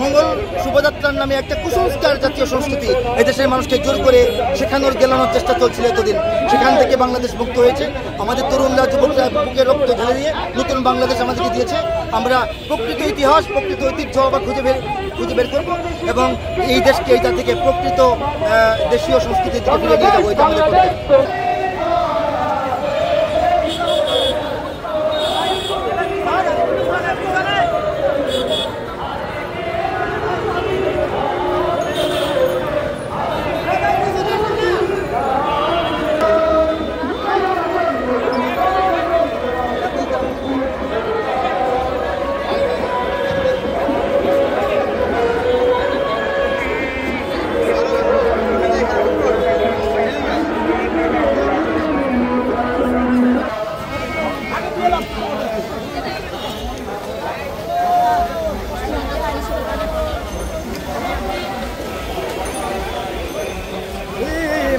মঙ্গল শোভাযাত্রার নামে একটা কুসংস্কার জাতীয় সংস্কৃতি এদেশের মানুষকে জোর করে শেখানোর গেলানোর চেষ্টা চলছিল এতদিন। সেখান থেকে বাংলাদেশ মুক্ত হয়েছে। আমাদের তরুণরা যুবকরা বুকে রক্ত ঢেলে দিয়ে নতুন বাংলাদেশ আমাদেরকে দিয়েছে। আমরা প্রকৃত ইতিহাস, প্রকৃত ঐতিহ্য আবার খুঁজে বের করবো এবং এই দেশকে এইটা থেকে প্রকৃত দেশীয় সংস্কৃতির দিকে ফিরে নিয়ে যাবো। এটা আমাদের প্রত্যেক।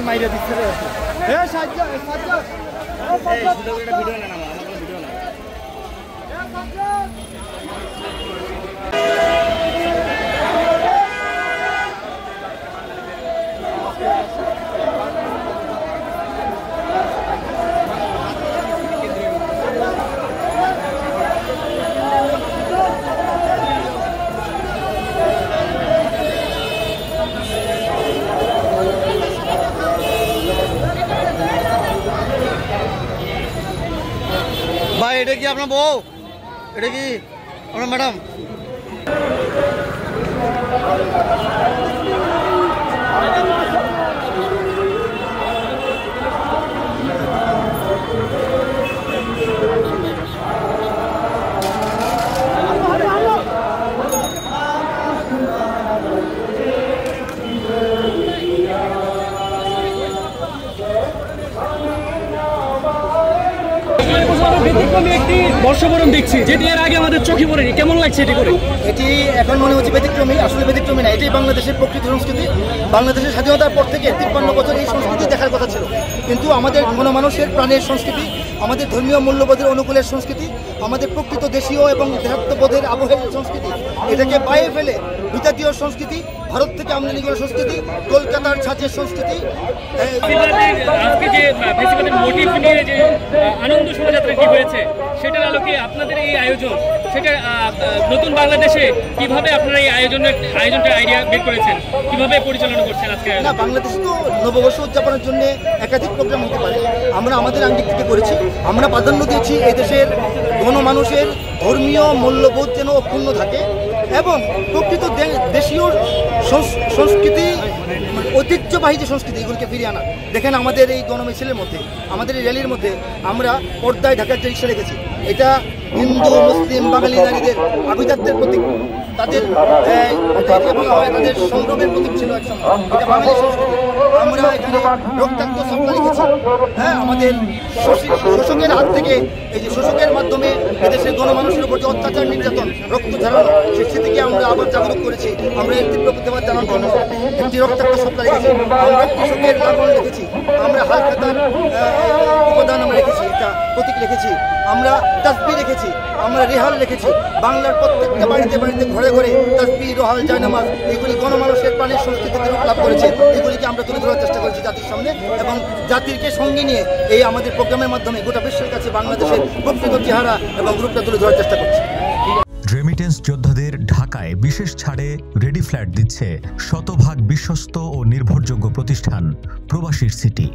মাইরা দিচ্ছে রে এ সাজ্জাদ ভিডিও না আমার কোনো ভিডিও না এ সাজ্জাদ ভাই এটা কি আপনার বউ? এটা কি আপনার ম্যাডাম? ব্যতিক্রমী একটি বর্ষবরণ দেখছি, যেটি এর আগে আমাদের চোখে পড়েনি। কেমন লাগছে এটি করে? এটি এখন মনে হচ্ছে ব্যতিক্রমী, আসলে ব্যতিক্রমী না। এটাই বাংলাদেশের প্রকৃত সংস্কৃতি। বাংলাদেশের স্বাধীনতার পর থেকে 53 বছর এই সংস্কৃতি দেখার কথা ছিল, কিন্তু আমাদের গণমানুষের প্রাণের সংস্কৃতি, আমাদের ধর্মীয় মূল্যবোধের অনুকূলের সংস্কৃতি, আমাদের প্রকৃত দেশীয় এবং দেশাত্মবোধের আবহের সংস্কৃতি, এটাকে বাইরে ফেলে বিজাতীয় সংস্কৃতি, ভারত থেকে আমদানি করা সংস্কৃতি, কলকাতার ছাঁচের সংস্কৃতি। আজকে যে ফেস্টিভ্যালের মোটিভ নিয়ে যে আনন্দ শোভাযাত্রাটি হয়েছে, সেটার আলোকে আপনাদের এই আয়োজন, সেটা নতুন বাংলাদেশে কিভাবে আপনারা এই আয়োজনটা আইডিয়া বের করেছেন, কিভাবে পরিচালনা করছেন আজকে? না, বাংলাদেশে তো নববর্ষ উদযাপনের জন্য একাধিক প্রোগ্রাম হতে পারে। আমরা আমাদের আঙ্গিক থেকে করেছি। আমরা প্রাধান্য দিয়েছি এই দেশের গণমানুষের ধর্মীয় মূল্যবোধ যেন অক্ষুণ্ণ থাকে এবং প্রকৃত দেশীয় সংস্কৃতি, ঐতিহ্যবাহী যে সংস্কৃতি, এগুলিকে ফিরিয়ে আনা। দেখেন আমাদের এই গণমিছিলের মধ্যে, আমাদের এই র্যালির মধ্যে আমরা পর্দায় ঢাকার যে রিক্সা রেখেছি। এটা হিন্দু, মুসলিম, বাঙালি নারীদের আভিজাত্যের প্রতীক, তাদের তাদের সংগ্রামের প্রতীক ছিল একসময়। এটা বাঙালি সংস্কৃতি। আমরা এখানে রক্তাক্ত সাপলা লিখেছি। হ্যাঁ, আমাদের শোষকের হাত থেকে, এই যে শোষকের মাধ্যমে এদেশের গণমানুষের উপর যে অত্যাচার, নির্যাতন, রক্ত ঝরানো, সেই স্মৃতিকে আমরা আবার জাগরুক করেছি। আমরা এর তীব্র প্রতিবাদ জানানোর জন্য একটি রক্তাক্ত সাপলা লিখেছি। আমরা কৃষকের লালন লিখেছি। আমরা হালখাতার উপাদান আমরা রেখেছি, একটা প্রতীক রেখেছি। আমরা তাসবিহ রেখেছি, আমরা রেহাল রেখেছি। বাংলার প্রত্যেকটা বাড়িতে বাড়িতে ঘরে ঘরে তাসবিহ, রোহাল, জায়নামাজ, এগুলি গণমানুষের প্রাণের সংস্কৃতিতে রূপ লাভ করেছে। এগুলিকে আমরা তুলে ধরার চেষ্টা করেছি জাতির সামনে এবং জাতিকে সঙ্গে নিয়ে এই আমাদের প্রোগ্রামের মাধ্যমে গোটা বিশ্বের কাছে বাংলাদেশের প্রকৃত চেহারা এবং রূপটা তুলে ধরার চেষ্টা করছি। রেমিটেন্স যোদ্ধাদের ঢাকায় বিশেষ ছাড়ে রেডি ফ্ল্যাট দিচ্ছে শতভাগ বিশ্বস্ত ও নির্ভরযোগ্য প্রতিষ্ঠান প্রবাসীর সিটি।